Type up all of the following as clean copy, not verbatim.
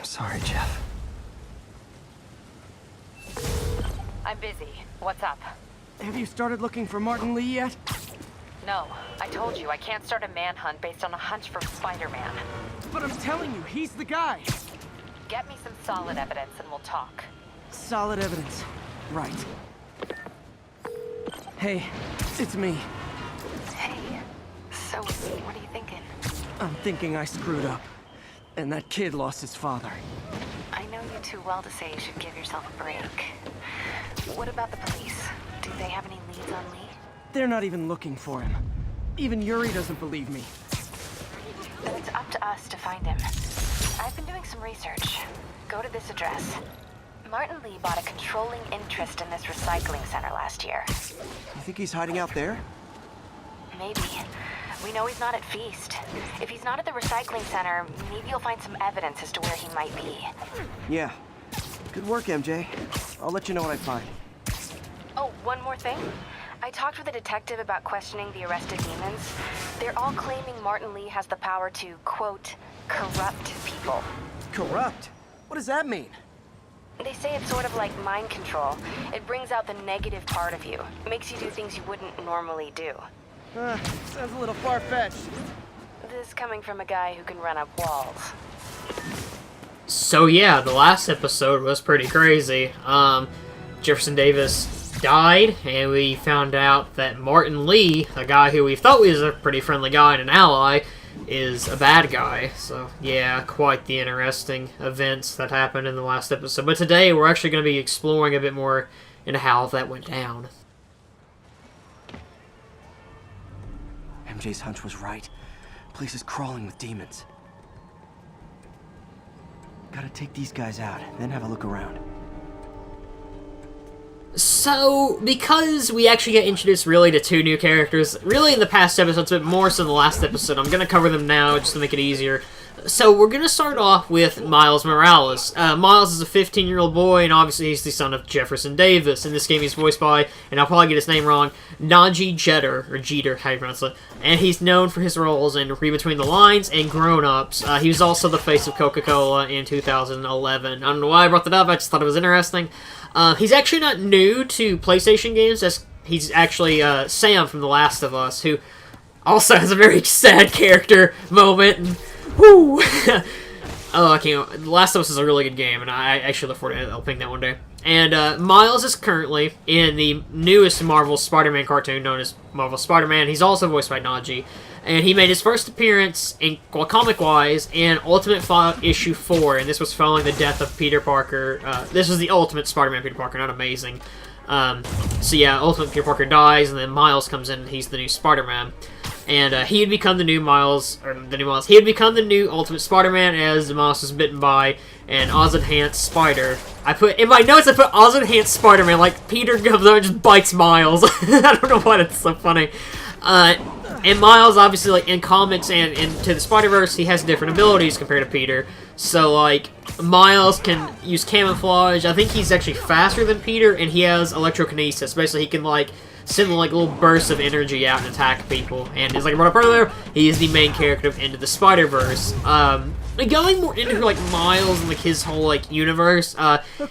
Sorry, Jeff. I'm busy. What's up? Have you started looking for Martin Lee yet? No, I told you I can't start a manhunt based on a hunch for Spider-Man. But I'm telling you, he's the guy. Get me some solid evidence and we'll talk. Solid evidence. Right. Hey, it's me. Hey, so what are you thinking? I'm thinking I screwed up. And that kid lost his father. I know you too well to say you should give yourself a break. What about the police? Do they have any leads on Lee? They're not even looking for him. Even Yuri doesn't believe me. Then it's up to us to find him. I've been doing some research. Go to this address. Martin Lee bought a controlling interest in this recycling center last year. You think he's hiding out there? Maybe. We know he's not at Feast. If he's not at the recycling center, maybe you'll find some evidence as to where he might be. Yeah. Good work, MJ. I'll let you know what I find. Oh, one more thing. I talked with a detective about questioning the arrested demons. They're all claiming Martin Lee has the power to, quote, corrupt people. Corrupt? What does that mean? They say it's sort of like mind control. It brings out the negative part of you. Makes you do things you wouldn't normally do. Sounds a little far-fetched. This coming from a guy who can run up walls. So yeah, the last episode was pretty crazy. Jefferson Davis died, and we found out that Martin Lee, a guy who we thought was a pretty friendly guy and an ally, is a bad guy. So yeah, quite the interesting events that happened in the last episode. But today we're actually going to be exploring a bit more into how that went down. MJ's hunch was right. Place is crawling with demons. Gotta take these guys out, then have a look around. So, because we actually get introduced really to two new characters, really in the past episodes, but more so in the last episode, I'm going to cover them now just to make it easier. So, we're going to start off with Miles Morales. Miles is a 15-year-old boy, and obviously he's the son of Jefferson Davis. In this game, he's voiced by, and I'll probably get his name wrong, Najee Jeter, or Jeter, how you pronounce it. And he's known for his roles in Read Between the Lines and Grown Ups. He was also the face of Coca-Cola in 2011. I don't know why I brought that up, I just thought it was interesting. He's actually not new to PlayStation games, as he's actually Sam from The Last of Us, who also has a very sad character moment, and whoo! Oh, I can't. The Last of Us is a really good game, and I actually look forward to helping that one day. And Miles is currently in the newest Marvel Spider-Man cartoon known as Marvel Spider-Man. He's also voiced by Najee. And he made his first appearance, in comic-wise, in Ultimate issue 4, and this was following the death of Peter Parker. This was the Ultimate Spider-Man Peter Parker, not Amazing. So yeah, Ultimate Peter Parker dies, and then Miles comes in, and he's the new Spider-Man. And he had become the new Miles, he had become the new Ultimate Spider-Man as Miles was bitten by an Oz-enhanced spider. In my notes, I put Oz-enhanced Spider-Man, like Peter comes over and just bites Miles. I don't know why that's so funny. And Miles, obviously, like, in comics and into the Spider-Verse, he has different abilities compared to Peter. So, like, Miles can use camouflage. I think he's actually faster than Peter, and he has electrokinesis. Basically, he can, like, send, like, little bursts of energy out and attack people. And as like I brought up earlier, he is the main character of Into the Spider-Verse. Going more into, like, Miles and, like, his whole, like, universe,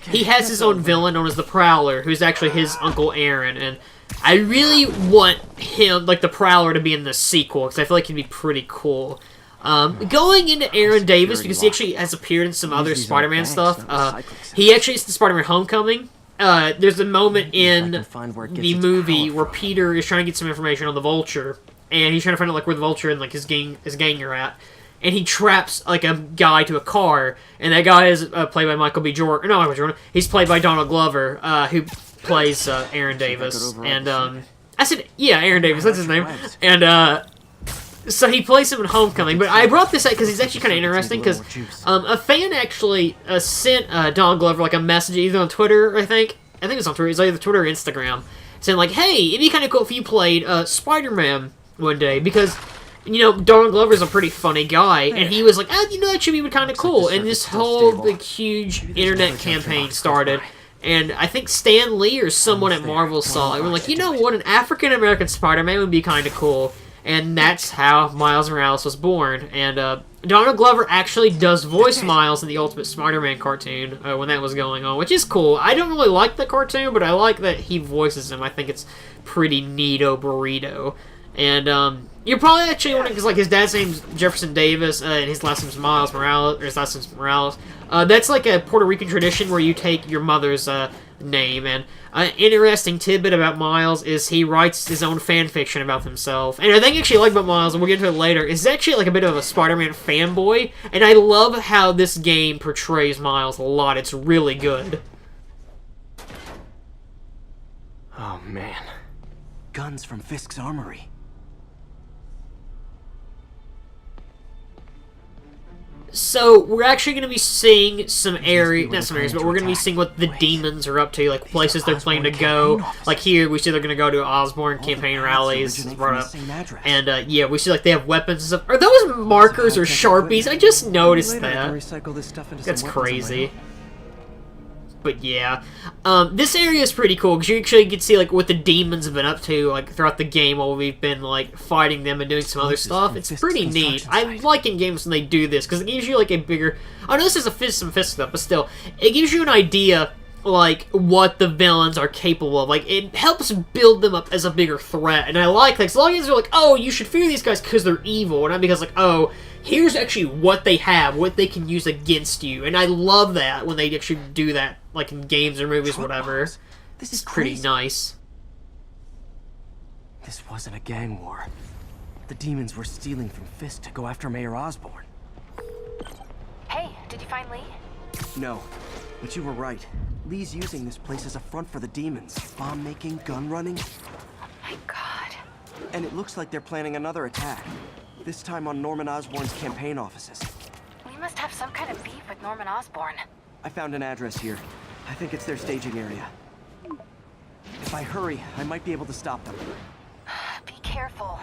he has his own villain known as the Prowler, who's actually his Uncle Aaron, and I really want him, like, the Prowler, to be in the sequel, because I feel like he'd be pretty cool. Going into Aaron Davis, because he actually has appeared in some other Spider-Man stuff, he actually is the Spider-Man Homecoming. There's a moment in the movie where Peter is trying to get some information on the Vulture, and he's trying to find out, like, where the Vulture and, like, his gang are at. And he traps, like, a guy to a car, and that guy is played by Michael B. Jordan. No, Michael Jordan. He's played by Donald Glover, who plays Aaron Davis. And, I said, yeah, Aaron Davis, that's his name. And, so he plays him in Homecoming. But I brought this up because he's actually kind of interesting, because a fan actually sent Donald Glover, like, a message either on Twitter, I think it was on Twitter. It was either Twitter or Instagram, saying, like, hey, it'd be kind of cool if you played Spider-Man one day, because, you know, Donald Glover's a pretty funny guy, and he was like, you know, that should be kind of cool. And this whole big, huge internet campaign started. And I think Stan Lee or someone at Marvel saw it. We're like, you know what, an African-American Spider-Man would be kind of cool. And that's how Miles Morales was born. And Donald Glover actually does voice Miles in the Ultimate Spider-Man cartoon when that was going on, which is cool. I don't really like the cartoon, but I like that he voices him. I think it's pretty neato burrito. And you're probably actually wondering, because like his dad's name's Jefferson Davis and his last name's Miles Morales, or his last name's Morales. That's like a Puerto Rican tradition where you take your mother's name. And an interesting tidbit about Miles is he writes his own fan fiction about himself. And I think I actually like about Miles, and we'll get to it later, is actually like a bit of a Spider-Man fanboy. And I love how this game portrays Miles a lot. It's really good. Oh, man. Guns from Fisk's armory. So, we're actually going to be seeing some areas, not some areas, but we're going to be seeing what the demons are up to, like places they're planning to go. Like here, we see they're going to go to Osborn campaign rallies, brought up. And yeah, we see like they have weapons and stuff. Are those markers or Sharpies? I just noticed that. That's crazy. But yeah, this area is pretty cool because you actually get to see like what the demons have been up to like throughout the game while we've been like fighting them and doing some other stuff. It's pretty neat. I like in games when they do this because it gives you like a bigger. I know this is some Fisk stuff, but still, it gives you an idea like what the villains are capable of. Like it helps build them up as a bigger threat, and I like that. As long as they're like, oh, you should fear these guys because they're evil, and not because like, oh, here's actually what they have, what they can use against you. And I love that when they actually do that, like in games or movies, whatever. This is pretty crazy. nice. This wasn't a gang war. The demons were stealing from Fisk to go after Mayor Osborn. Hey, did you find Lee? No, but you were right. Lee's using this place as a front for the demons. Bomb making, gun running. Oh my god. And it looks like they're planning another attack. This time on Norman Osborn's campaign offices. We must have some kind of beef with Norman Osborn. I found an address here. I think it's their staging area. If I hurry, I might be able to stop them. Be careful.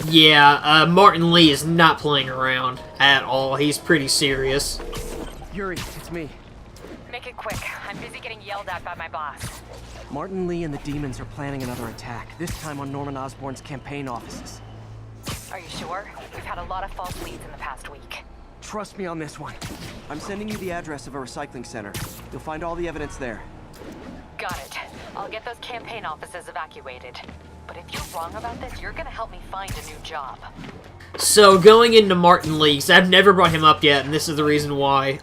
Yeah, Martin Lee is not playing around at all. He's pretty serious. Yuri, it's me. Make it quick. I'm busy getting yelled at by my boss. Martin Lee and the demons are planning another attack, this time on Norman Osborn's campaign offices. Are you sure? We've had a lot of false leads in the past week. Trust me on this one. I'm sending you the address of a recycling center. You'll find all the evidence there. Got it. I'll get those campaign offices evacuated. But if you're wrong about this, you're gonna help me find a new job. So, going into Martin Lee, 'cause I've never brought him up yet, and this is the reason why.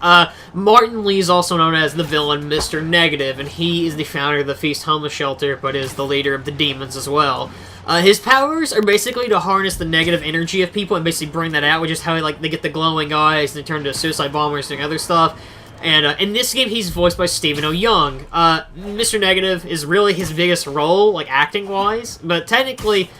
Martin Lee is also known as the villain Mr. Negative, and he is the founder of the Feast Homeless Shelter, but is the leader of the demons as well. His powers are basically to harness the negative energy of people and basically bring that out, which is how they get the glowing eyes and they turn into suicide bombers doing other stuff. And in this game, he's voiced by Stephen O. Young. Mr. Negative is really his biggest role, like acting-wise, but technically,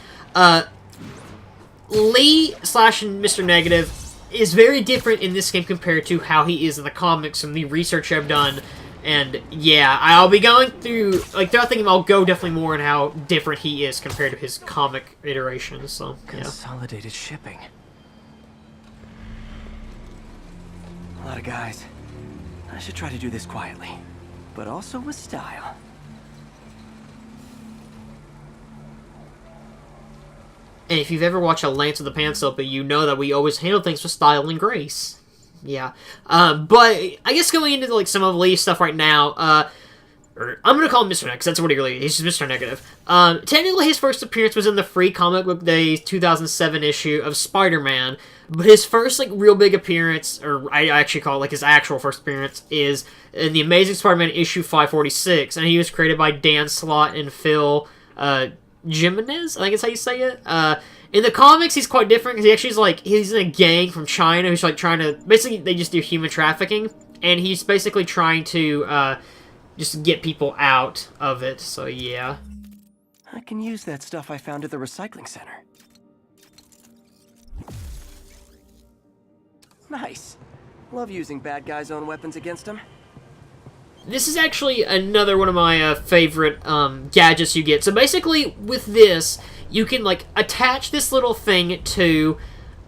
Lee / Mr. Negative is very different in this game compared to how he is in the comics from the research I've done. And yeah, I'll be going through, like, throughout the game, I'll go definitely more on how different he is compared to his comic iterations, so, yeah. Consolidated shipping. A lot of guys. I should try to do this quietly, but also with style. And if you've ever watched a Lance of the Pantsopa, you know that we always handle things with style and grace. Yeah. But I guess going into like some of Lee's stuff right now, I'm gonna call him Mr. Negative, because that's what he really is. He's Mr. Negative. Technically, his first appearance was in the Free Comic Book Day 2007 issue of Spider-Man, but his first, like, real big appearance, or I actually call it, like, his actual first appearance, is in the Amazing Spider-Man issue 546, and he was created by Dan Slott and Phil Jimenez, I think is how you say it. In the comics, he's quite different, because he actually is, like, he's in a gang from China who's, like, trying to, basically, they just do human trafficking, and he's basically trying to, just get people out of it, so yeah. I can use that stuff I found at the recycling center. Nice. Love using bad guys' own weapons against them. This is actually another one of my favorite gadgets you get. So basically, with this, you can like attach this little thing to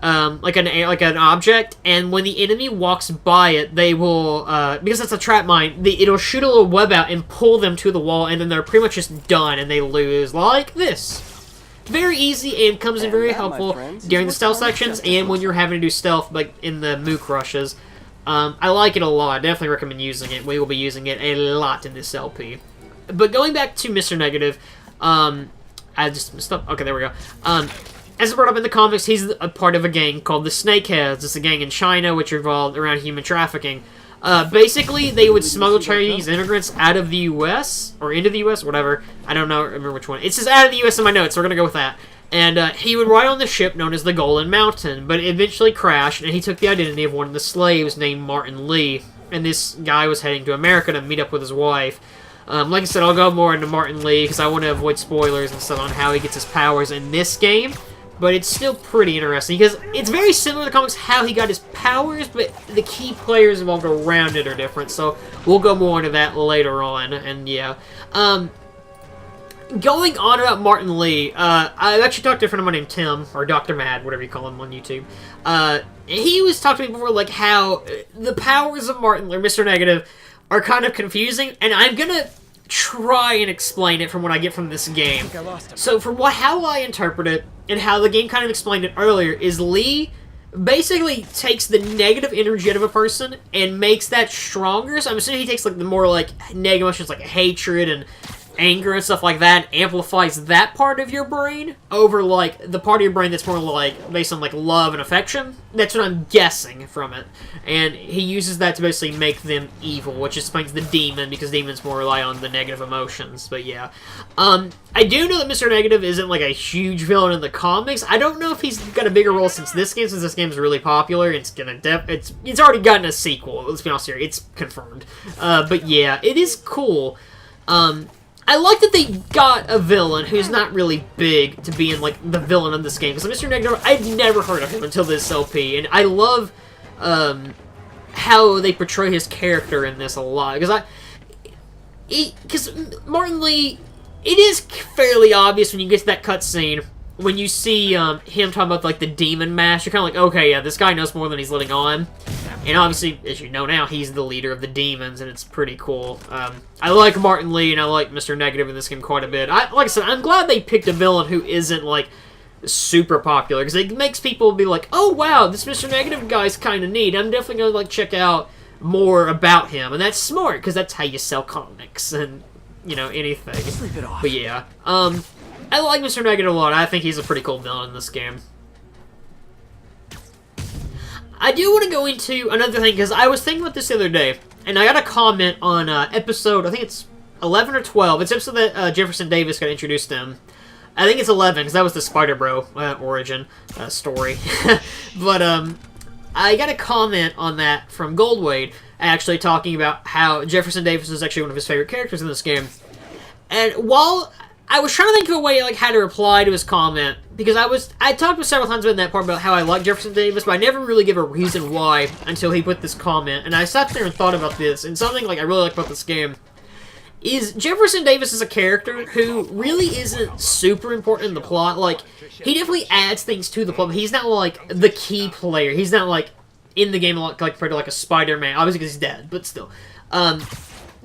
like an object, and when the enemy walks by it, they will because it's a trap mine. It'll shoot a little web out and pull them to the wall, and then they're pretty much just done, and they lose like this. very easy and comes in very And that, my helpful friends, is during the what stealth Sonic sections Justice and when looks you're having to do stealth, like in the mook rushes. I like it a lot. I definitely recommend using it. We will be using it a lot in this LP. But going back to Mr. Negative, I just messed up. Okay, there we go. As I brought up in the comics, he's a part of a gang called the Snakeheads. It's a gang in China which revolved around human trafficking. Basically, they would smuggle Chinese immigrants out of the U.S. or into the U.S. whatever. I don't know. Remember which one. It says out of the U.S. in my notes, so we're gonna go with that. And he would ride on the ship known as the Golden Mountain, but it eventually crashed, and he took the identity of one of the slaves named Martin Lee. And this guy was heading to America to meet up with his wife. Like I said, I'll go more into Martin Lee because I want to avoid spoilers and stuff on how he gets his powers in this game. But it's still pretty interesting because it's very similar to the comics how he got his powers, but the key players involved around it are different. So we'll go more into that later on. And yeah. Going on about Martin Lee, I've actually talked to a friend of mine named Tim, or Dr. Mad, whatever you call him on YouTube. He was talking to me before, like, how the powers of Martin, or Mr. Negative, are kind of confusing, and I'm gonna try and explain it from what I get from this game. I lost him. So, from how I interpret it, and how the game kind of explained it earlier, is Lee basically takes the negative energy out of a person and makes that stronger. So I'm assuming he takes, like, the more, like, negative emotions, like hatred and anger and stuff like that, amplifies that part of your brain over, like, the part of your brain that's more, like, based on, like, love and affection. That's what I'm guessing from it. And he uses that to basically make them evil, which explains the demon, because demons more rely on the negative emotions. But yeah. I do know that Mr. Negative isn't, like, a huge villain in the comics. I don't know if he's got a bigger role since this game is really popular. It's gonna it's already gotten a sequel. Let's be honest here. It's confirmed. But yeah, it is cool. I like that they got a villain who's not really big to be in, like, the villain of this game. Because Mr. Negative, I'd never heard of him until this LP. And I love how they portray his character in this a lot. Because Martin Lee, it is fairly obvious when you get to that cutscene, when you see him talking about, like, the demon mask, you're kind of like, okay, yeah, this guy knows more than he's letting on. And obviously, as you know now, he's the leader of the demons, and it's pretty cool. I like Martin Lee, and I like Mr. Negative in this game quite a bit. Like I said, I'm glad they picked a villain who isn't, like, super popular, because it makes people be like, oh, wow, this Mr. Negative guy's kind of neat. I'm definitely going to, like, check out more about him. And that's smart, because that's how you sell comics and, you know, anything. Sleep it off. But yeah, I like Mr. Negative a lot. I think he's a pretty cool villain in this game. I do want to go into another thing, because I was thinking about this the other day, and I got a comment on episode, I think it's 11 or 12. It's episode that Jefferson Davis got introduced in. I think it's 11, because that was the Spider-Bro origin story. But I got a comment on that from Goldwade, actually talking about how Jefferson Davis is actually one of his favorite characters in this game. And while I was trying to think of a way, like, how to reply to his comment, because I talked with several times in that part about how I like Jefferson Davis, but I never really give a reason why until he put this comment, and I sat there and thought about this, and something, like, I really like about this game is Jefferson Davis is a character who really isn't super important in the plot. Like, he definitely adds things to the plot, but he's not, like, the key player. He's not, like, in the game, like, compared to, like, a Spider-Man, obviously because he's dead, but still.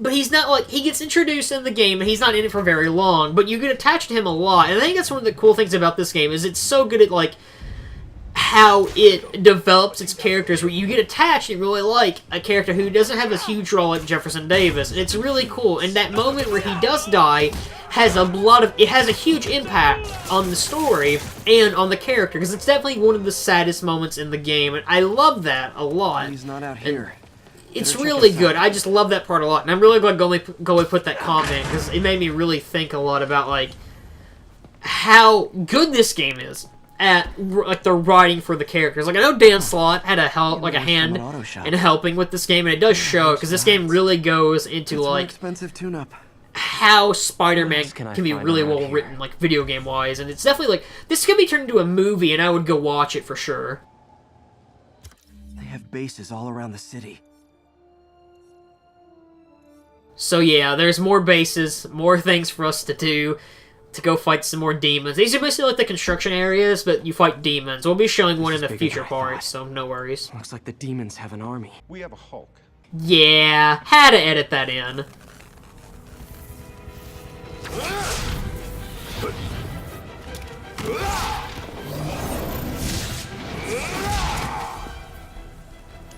But he's not, like, he gets introduced in the game, and he's not in it for very long, but you get attached to him a lot, and I think that's one of the cool things about this game, is it's so good at, like, how it develops its characters, where you get attached and really like a character who doesn't have a huge role like Jefferson Davis, and it's really cool, and that moment where he does die has it has a huge impact on the story and on the character, because it's definitely one of the saddest moments in the game, and I love that a lot. He's not out here. It's really good. I just love that part a lot, and I'm really glad Goalie put that comment, because it made me really think a lot about, like, how good this game is at, like, the writing for the characters. Like, I know Dan Slott had a hand in helping with this game, and it does show, because this game really goes into, like, expensive tune-up. how Spider-Man can be really well written, like, video game-wise, and it's definitely, like, this could be turned into a movie, and I would go watch it for sure. They have bases all around the city. So yeah, there's more bases, more things for us to do, to go fight some more demons. These are basically like the construction areas, but you fight demons. We'll be showing one in the future parts, so no worries. Looks like the demons have an army. We have a Hulk. Yeah, had to edit that in.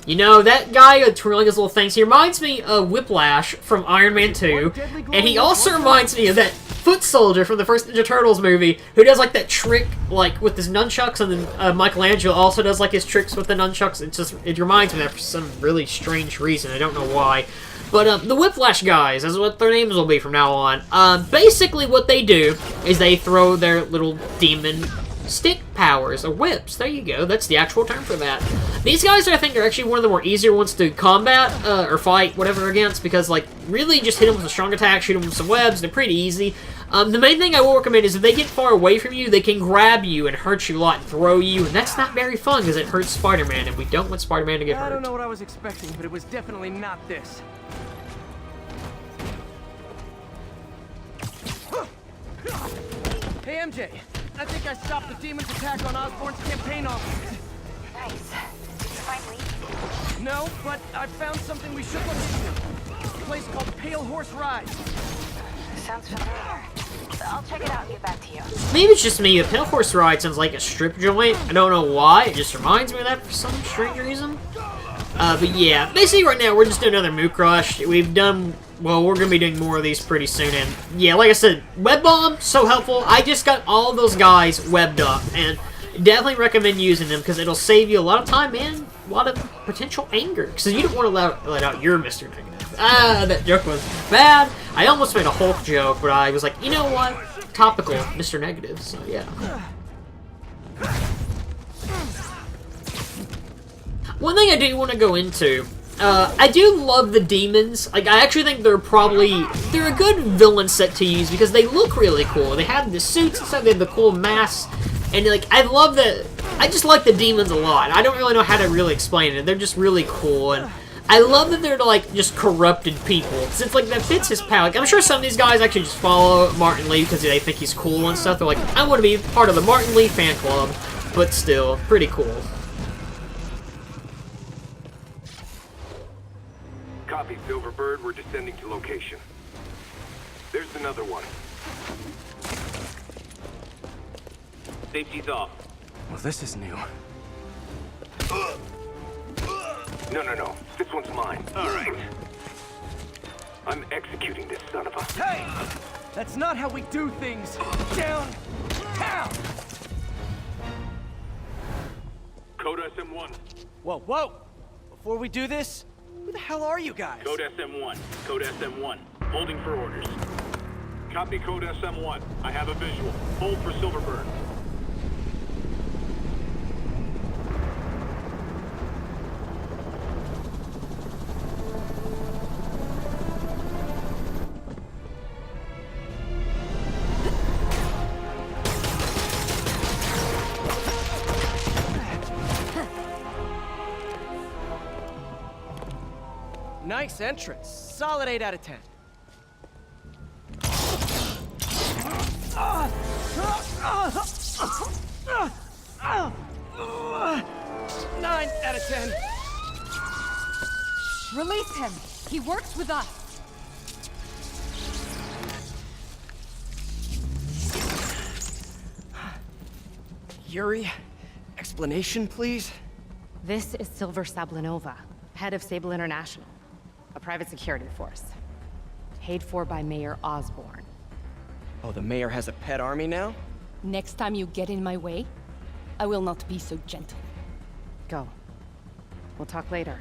You know, that guy twirling his little things, he reminds me of Whiplash from Iron Man 2, and he also reminds me of that foot soldier from the first Ninja Turtles movie, who does, like, that trick, like, with his nunchucks, and then Michelangelo also does, like, his tricks with the nunchucks. It reminds me of that for some really strange reason. I don't know why. But, the Whiplash guys, is what their names will be from now on. Basically what they do is they throw their little demon stick powers, or whips. There you go. That's the actual term for that. These guys, I think, are actually one of the more easier ones to combat, or fight, whatever, against, because, like, really just hit them with a strong attack, shoot them with some webs, they're pretty easy. The main thing I will recommend is if they get far away from you, they can grab you and hurt you a lot and throw you, and that's not very fun, because it hurts Spider-Man, and we don't want Spider-Man to get hurt. I don't know what I was expecting, but it was definitely not this. Hey, MJ. I think I stopped the demon's attack on Osborn's campaign office. Nice. Did you find Lee? No, but I found something we should look into. A place called Pale Horse Rise. Sounds familiar. I'll check it out and get back to you. Maybe it's just me, a Pale Horse Ride sounds like a strip joint. I don't know why, it just reminds me of that for some strange reason. But yeah, basically right now we're just doing another Mook Rush. We've done, well, we're going to be doing more of these pretty soon, and yeah, like I said, Web Bomb, so helpful. I just got all those guys webbed up, and definitely recommend using them, because it'll save you a lot of time and a lot of potential anger, because you don't want to let out your Mr. Negative. That joke was bad. I almost made a Hulk joke, but I was like, you know what? Topical, Mr. Negative, so yeah. One thing I do want to go into, I do love the demons. Like, I actually think they're a good villain set to use because they look really cool. They have the suits and stuff, they have the cool masks, and like, I just like the demons a lot. I don't really know how to really explain it. They're just really cool, and I love that they're like just corrupted people. Since like that fits his power. Like, I'm sure some of these guys actually just follow Martin Lee because they think he's cool and stuff. They're like, I want to be part of the Martin Lee fan club, but still, pretty cool. Copy, Silverbird. We're descending to location. There's another one. Safety's off. Well, this is new. No. This one's mine. All right. I'm executing this son of a... Hey! That's not how we do things downtown! Code SM1. Whoa! Before we do this, who the hell are you guys? Code SM1. Code SM1. Holding for orders. Copy Code SM1. I have a visual. Hold for Silverbird. Nice entrance. Solid 8 out of 10. 9 out of 10. Release him. He works with us. Yuri, explanation, please? This is Silver Sablinova, head of Sable International, a private security force. Paid for by Mayor Osborn. Oh, the mayor has a pet army now? Next time you get in my way, I will not be so gentle. Go. We'll talk later.